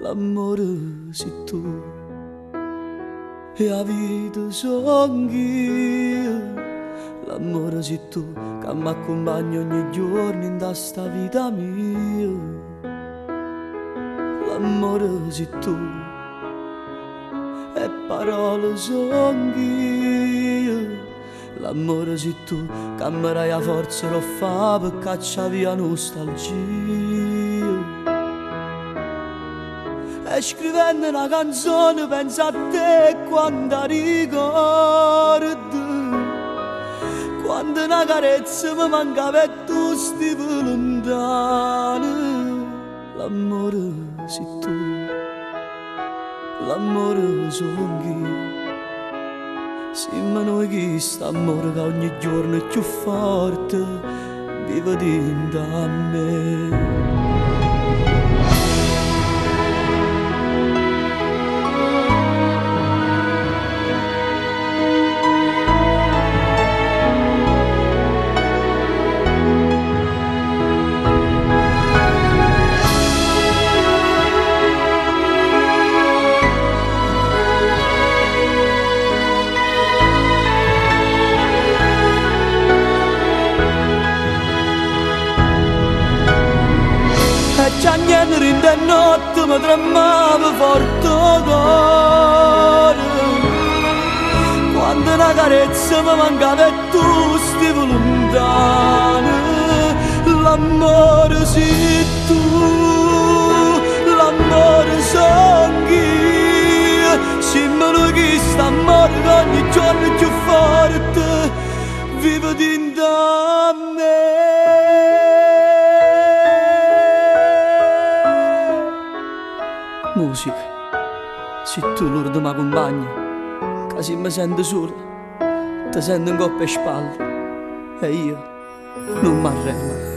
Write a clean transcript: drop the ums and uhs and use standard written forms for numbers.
l'amore sei tu e la vita son io. L'amore sei tu che mi accompagna ogni giorno in sta vita mia. L'amore sei tu e parole son io. L'amore sei tu che mi dai la forza lo fa per cacciare via nostalgia. E scrivendo una canzone penso a te quando ricordi, quando una carezza mi mancava e tu stivi lontano. L'amore sei tu, l'amore sono io. Siamo noi che st'amore che ogni giorno è più forte vive dentro a me. Già niente in de notte mi tremava forte cuore, quando una carezza mi mancava e tu stivi lontano. L'amore sei tu, l'amore son io. Siamo noi che st'amore che ogni giorno è più forte vive dentro a me. Musica, se tu l'urdo mi accompagni, che se mi sento sola, ti sento in coppia e spalle, e io non mi arrendo.